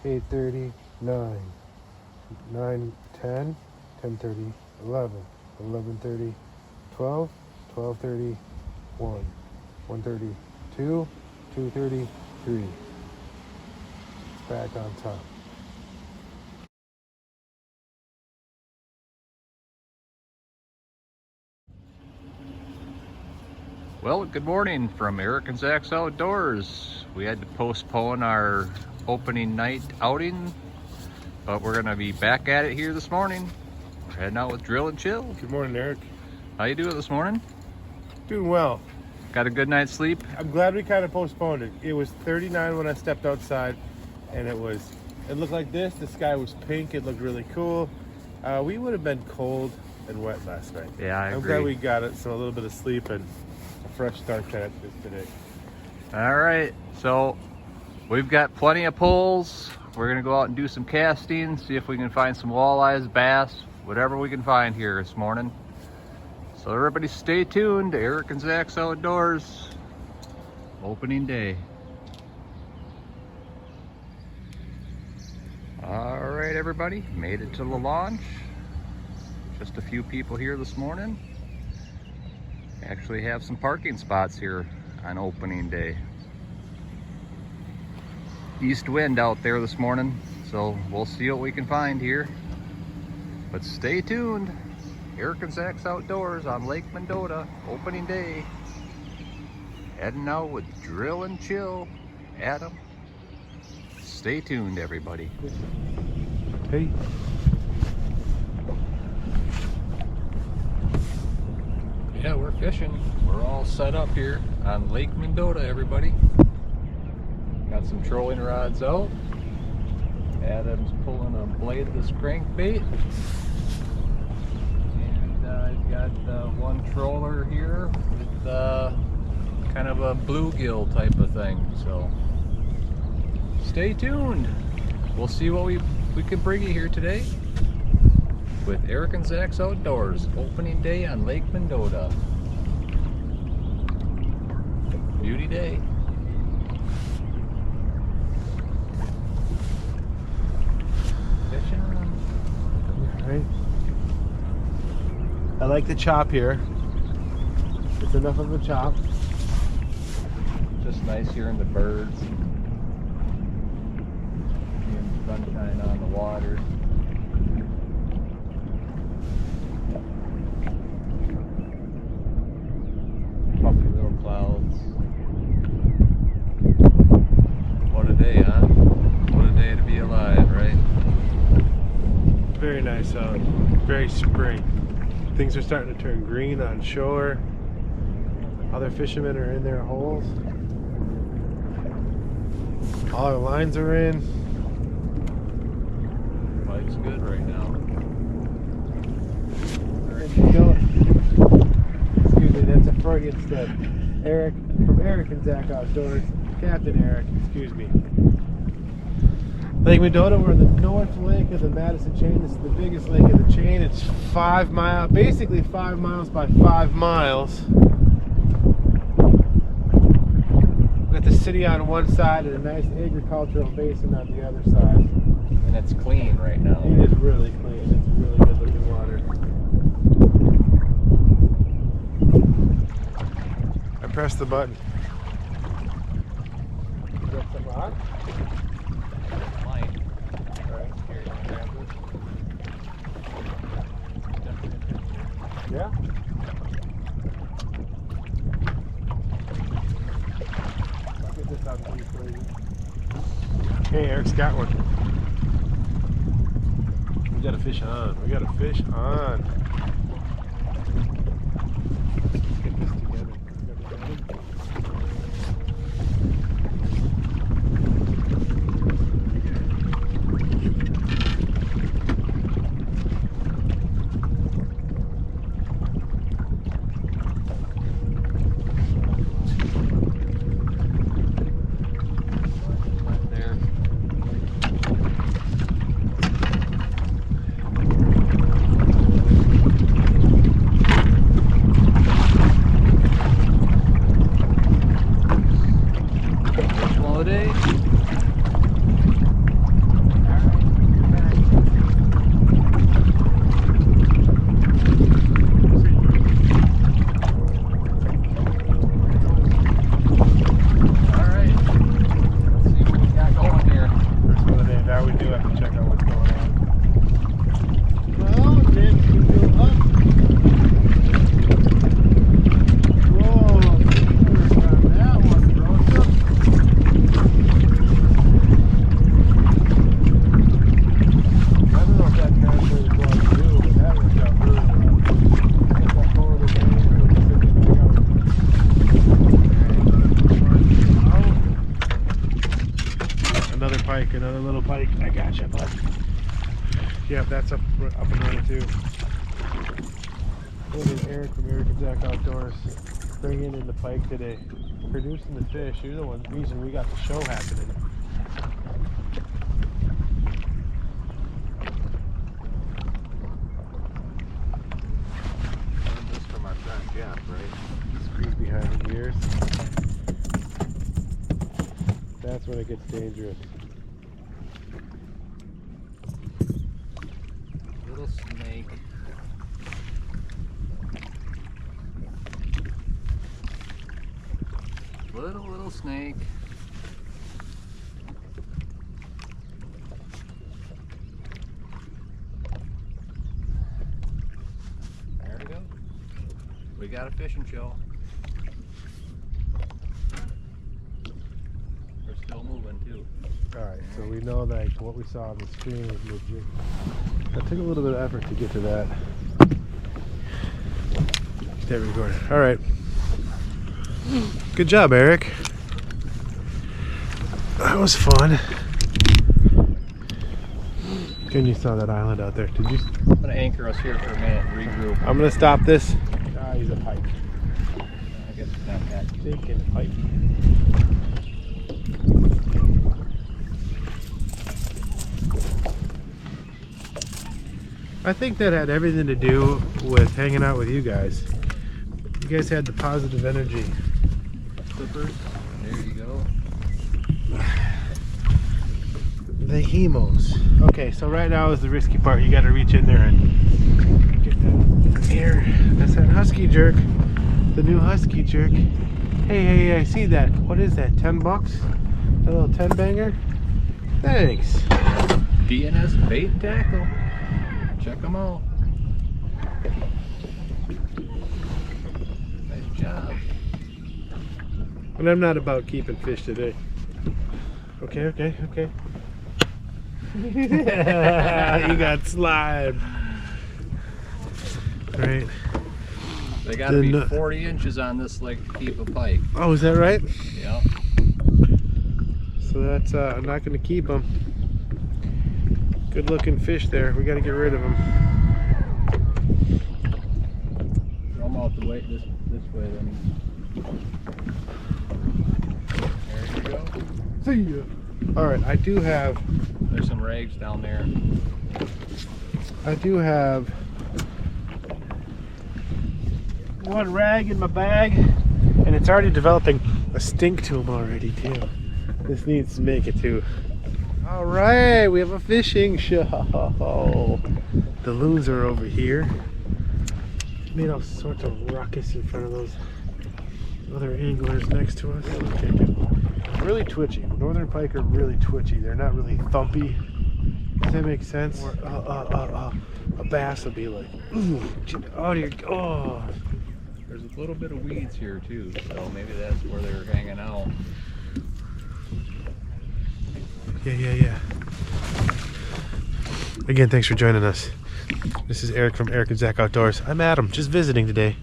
8:30, 9, 9, 10, 10:30, 11, 11:30, 12, 12:30, 1, 1:30, 2, 2:30, 3. It's back on top. Well, good morning from Eric and Zach's Outdoors. We had to postpone our opening night outing, but we're gonna be back at it here this morning. We're heading out with Drill and Chill. Good morning, Eric. How you doing this morning? Doing well. Got a good night's sleep? I'm glad we kind of postponed it. It was 39 when I stepped outside, and it looked like this. The sky was pink. It looked really cool. We would have been cold and wet last night. Yeah, I agree. I'm glad we got it. So a little bit of sleep and a fresh start to this today. All right, so we've got plenty of pulls. We're gonna go out and do some casting, see if we can find some walleyes, bass, whatever we can find here this morning. So everybody stay tuned to Eric and Zach's Outdoors opening day. All right, everybody, made it to the launch. Just a few people here this morning. Actually have some parking spots here on opening day. East wind out there this morning, so we'll see what we can find here. But stay tuned. Eric and Zach's Outdoors on Lake Mendota, opening day. Heading out with Drill and Chill, Adam. Stay tuned, everybody. Hey. Yeah, we're fishing. We're all set up here on Lake Mendota, everybody. Got some trolling rods out. Adam's pulling a bladeless crankbait. And I've got one troller here with kind of a bluegill type of thing. So stay tuned. We'll see what we can bring you here today with Eric and Zach's Outdoors, opening day on Lake Mendota. Beauty day. Fishing. All right. I like the chop here. It's enough of a chop. Just nice hearing the birds. Seeing the sunshine on the water. Puffy little clouds. What a day, huh? What a day to be alive, right? Very nice out. Very spring. Things are starting to turn green on shore. Other fishermen are in their holes. All our lines are in. Life's good right now. Excuse me, that's a Freudian slip. Eric, from Eric and Zach Outdoors. Captain Eric, excuse me. Lake Mendota, we're in the north lake of the Madison chain. This is the biggest lake of the chain. It's 5 miles, basically 5 miles by 5 miles. We've got the city on one side and a nice agricultural basin on the other side. And it's clean right now. It is really clean. It's really good looking water. I pressed the button. Is that something on? Light. Alright. Yeah? I'll get this out of the equation. Hey, Eric's got one. We got a fish on. We got a fish on. Let's get this together. Another pike, another little pike. I got you, bud. Yep, that's up and running too. Look at Eric from Eric and Zach Outdoors bringing in the pike today, producing the fish. You're the reason we got the show happening. Learned this from our friend Jeff, right? Squeeze behind the ears. That's when it gets dangerous. Little snake. Little snake. There we go. We got a fishing show. We're still moving too. Alright, so we know that what we saw on the screen is legit. That took a little bit of effort to get to that. Stay recording. Alright. Good job, Eric. That was fun. Good, you saw that island out there. Did you? I'm gonna anchor us here for a minute, regroup. I'm gonna stop this. Ah, he's a pike. I guess it's not that. Stinking pike. I think that had everything to do with hanging out with you guys. You guys had the positive energy. Clippers. There you go. The hemos. Okay, so right now is the risky part. You got to reach in there and get that here. That's that husky jerk. The new husky jerk. Hey, I see that. What is that? 10 bucks? A little 10 banger? Thanks. DNS bait and tackle. Check them out. Nice job. And I'm not about keeping fish today. Okay. You got slime. Right. They gotta be 40 inches on this leg to keep a pike. Oh, is that right? Yeah. So that's, I'm not going to keep them. Good looking fish there. We got to get rid of them. Throw them out the way, this way then. There you go. See ya. Alright, I do have... There's some rags down there. I do have one rag in my bag, and it's already developing a stink to them already too. This needs to make it too. All right, we have a fishing show. The loons are over here. Made all sorts of ruckus in front of those other anglers next to us. Okay, good. Really twitchy. Northern pike are really twitchy. They're not really thumpy. Does that make sense? Or, a bass would be like, ooh, oh dear, oh. There's a little bit of weeds here too, so maybe that's where they're hanging out. Yeah. Again, thanks for joining us. This is Eric from Eric and Zach Outdoors. I'm Adam, just visiting today.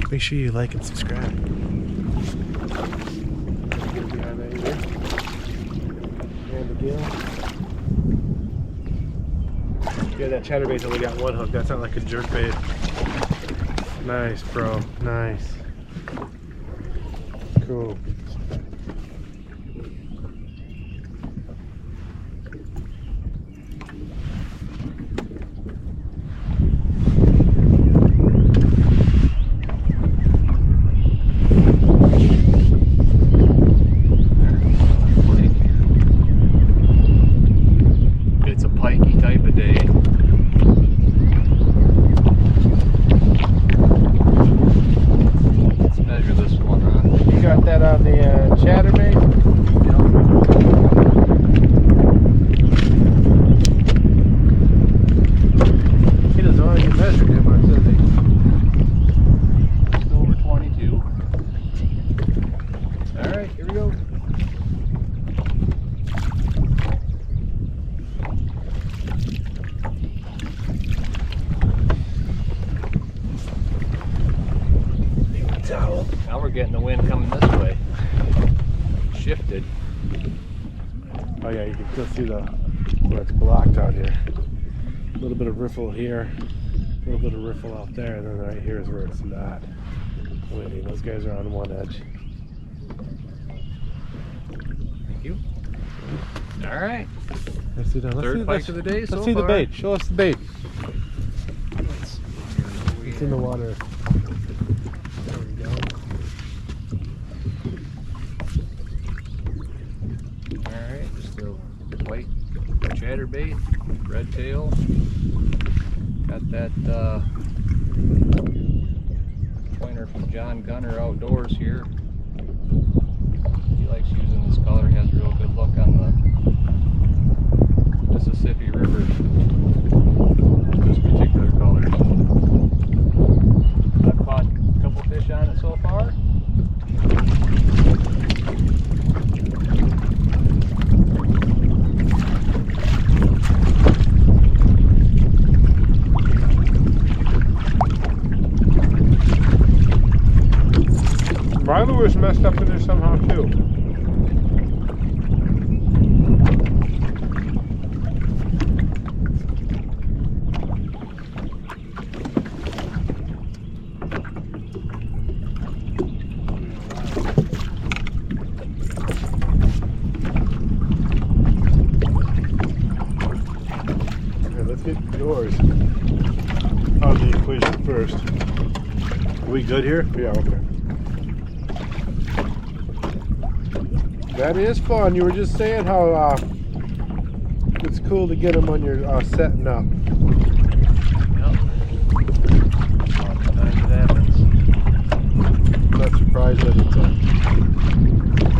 Make sure you like and subscribe. Yeah, that chatterbait's only got one hook. That's not like a jerkbait. Nice, bro. Nice. Cool. It's a pikey type of day. Let's measure this one on. You got that on the chatterbait? He doesn't want to get measured him, or does he? Just over 22. Alright, here we go. Now we're getting the wind coming this way. Shifted. Oh yeah, you can still see the where it's blocked out here. A little bit of riffle here, a little bit of riffle out there, and then right here is where it's not windy. Those guys are on one edge. Thank you. All right. Let's see, Third pike of the day so Let's see the far. bait. Show us the bait. Let's see here. It's in the water. There we go. All right, just a white chatterbait, red tail. Got that pointer from John Gunner Outdoors here. He likes using this color. He has a real good look on the Mississippi River. This particular color. I've caught a couple fish on it so far. My lure's messed up in there somehow too. Okay, let's get yours out of the equation first. Are we good here? Yeah, okay. That is fun. You were just saying how it's cool to get them when you're setting up. Yep. Sometimes it happens. I'm not surprised that it's a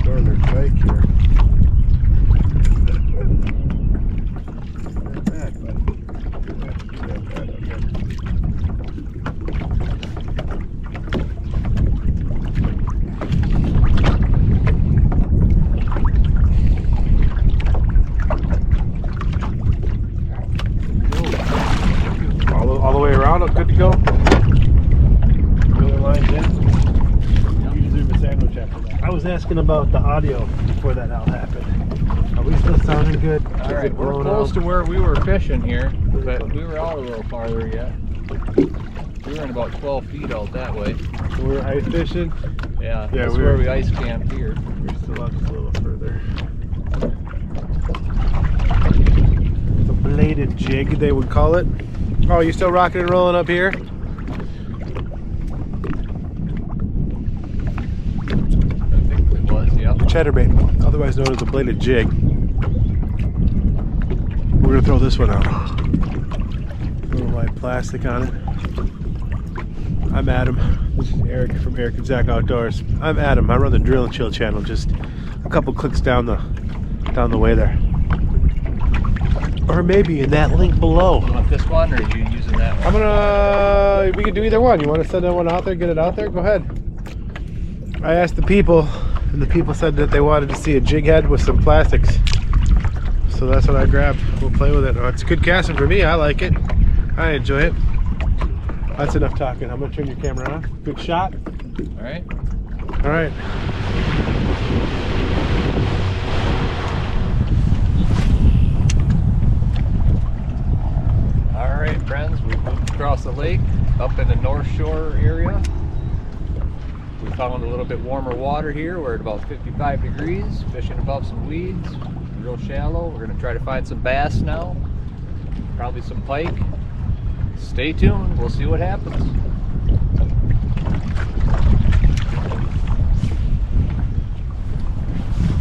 northern pike here. Not bad, buddy. Not bad, okay. All the way around, good to go? The other line's in. You deserve a sandwich after that. I was asking about the audio before that all happened. Are we still sounding good? All right, we're close to where we were fishing here, but we were out a little farther yet. We were in about 12 feet out that way. So we're ice fishing? Yeah, that's where we ice camped here. We're still out just a little further. It's a bladed jig, they would call it. Oh, you still rocking and rolling up here? I think it was, yeah. Chatterbait, otherwise known as a bladed jig. We're gonna throw this one out. A little light plastic on it. I'm Adam. This is Eric from Eric and Zach Outdoors. I'm Adam. I run the Drill and Chill channel, just a couple clicks down the way there. Or maybe in that link below. You want this one, or are you using that one? We can do either one. You want to send that one out there, get it out there? Go ahead. I asked the people, and the people said that they wanted to see a jig head with some plastics. So that's what I grabbed. We'll play with it. Oh, it's good casting for me. I like it. I enjoy it. That's enough talking. I'm going to turn your camera on. Good shot. All right. All right. Alright friends, we've moved across the lake up in the North Shore area. We found a little bit warmer water here. We're at about 55 degrees, fishing above some weeds, real shallow. We're going to try to find some bass now, probably some pike. Stay tuned, we'll see what happens.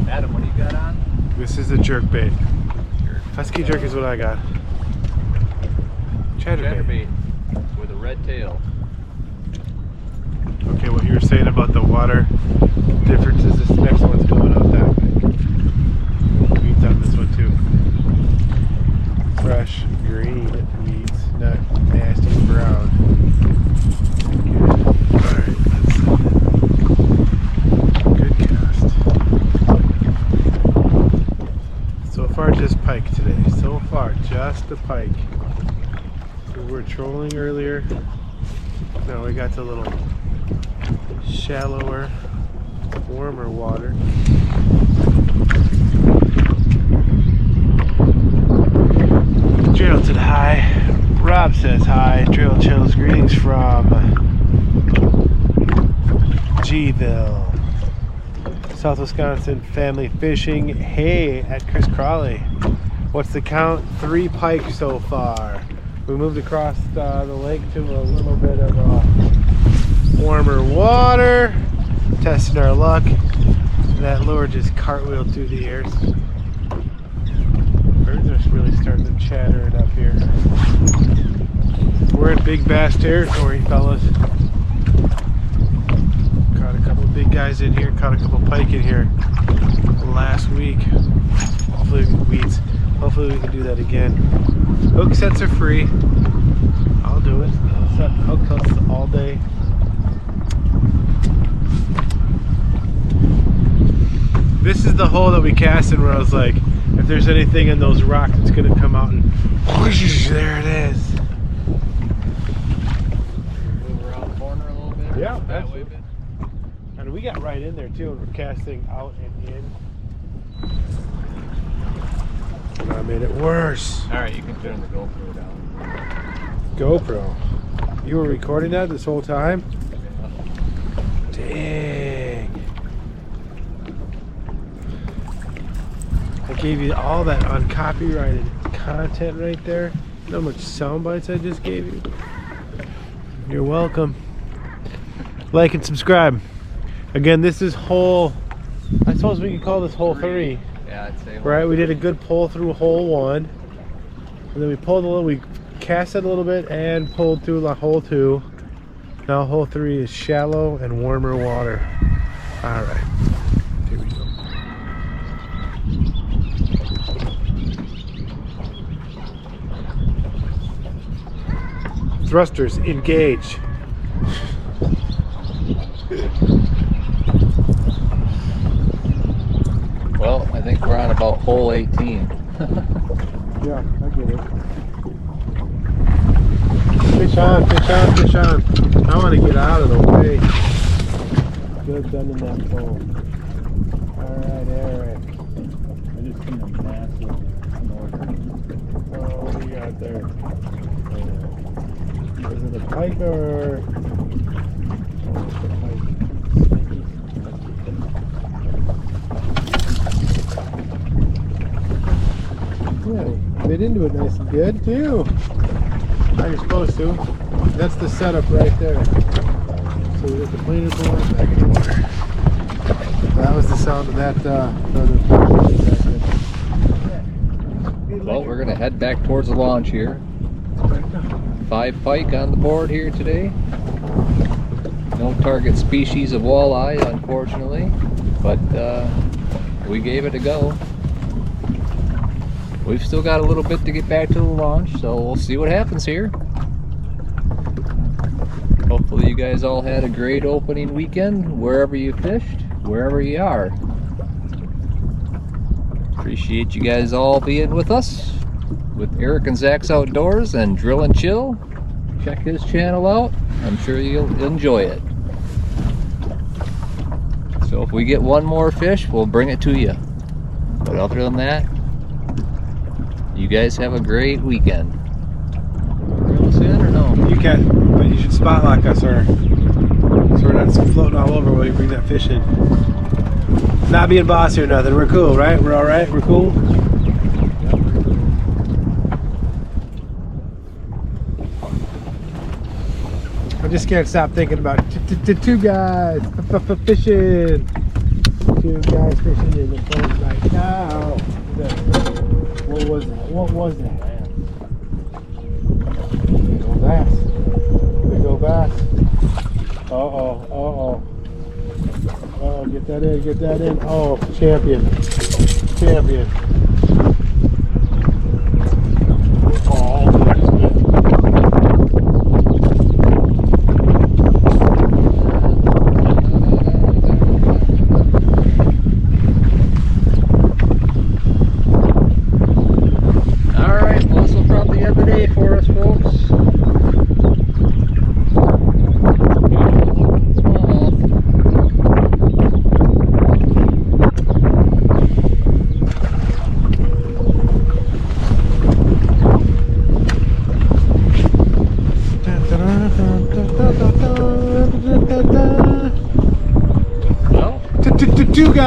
Adam, what do you got on? This is a jerkbait. Husky jerk is what I got. Chatterbait with a red tail. Okay, what you were saying about the water differences, this next one's going out that way. Weeds on this one too. Fresh green weeds, not nasty brown. Alright, good cast. So far just pike today. So far just the pike. We were trolling earlier. Now we got to a little shallower, warmer water. Bob says hi. Drill Chills greetings from Gville. South Wisconsin family fishing. Hey, at Chris Crawley. What's the count? 3 pike so far. We moved across the lake to a little bit of warmer water. Testing our luck. That lure just cartwheeled through the air. Birds are really starting to chatter it up here. We're in big bass territory, fellas. Caught a couple of big guys in here, caught a couple of pike in here last week. Hopefully we can do that again. Hook sets are free. I'll do it. I'll set hook hooks all day. This is the hole that we cast in where I was like, if there's anything in those rocks, it's gonna come out and whoosh, there it is. Move around the corner a little bit. Yeah, that way a bit. And we got right in there too, and we're casting out and in. And I made it worse. Alright, you can turn the GoPro down. GoPro. You were recording that this whole time? Dang. I gave you all that uncopyrighted content right there. You know how much sound bites I just gave you? You're welcome. Like and subscribe. Again, this is hole, I suppose we could call this hole 3. Yeah, I'd say. Right, we did a good pull through hole 1. And then we pulled a little, we cast it a little bit and pulled through hole 2. Now hole 3 is shallow and warmer water. All right, here we go. Thrusters engage. Well, I think we're on about hole 18. Yeah, I get it. Fish on, fish on, fish on. I want to get out of the way. Good done in that hole. Alright, Eric. I just seen a massive north. Oh, what do you got there? Is it a pike or... Oh, it's a pike. Yeah, bit into it nice and good too. How you're supposed to. That's the setup right there. So we got the planer board back in the water. That was the sound of that. Well, we're gonna head back towards the launch here. 5 pike on the board here today. No target species of walleye, unfortunately, but we gave it a go. We've still got a little bit to get back to the launch, so we'll see what happens here. Hopefully you guys all had a great opening weekend, wherever you fished, wherever you are. Appreciate you guys all being with us with Eric and Zach's Outdoors and Drill and Chill. Check his channel out. I'm sure you'll enjoy it. So if we get one more fish, we'll bring it to you. But other than that, you guys have a great weekend. Reel us in or no? You can, but you should spot lock us, or so we're not floating all over while you bring that fish in. Not being bossy or nothing. We're cool, right? We're all right. We're cool. I just can't stop thinking about two guys fishing. 2 guys fishing in the boat right now. What was that? What was that? Big old bass. Big old bass. Uh-oh, uh-oh. Uh-oh, get that in, get that in. Oh, champion. Champion. Oh, that's good.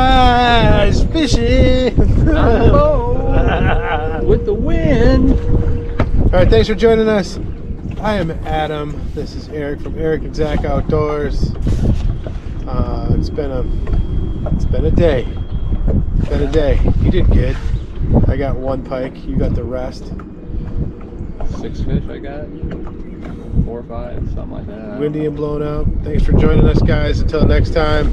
sunrise fishing On the boat with the wind. All right, thanks for joining us. I am Adam. This is Eric from Eric and Zach Outdoors. It's been a day. It's been a day. You did good. I got 1 pike. You got the rest. 6 fish I got. 4 or 5, something like that. Windy and blown out. Thanks for joining us, guys. Until next time,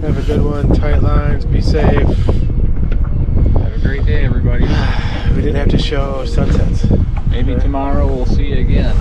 have a good one. Tight lines. Be safe. Have a great day, everybody. We didn't have to show sunsets. Maybe tomorrow we'll see you again.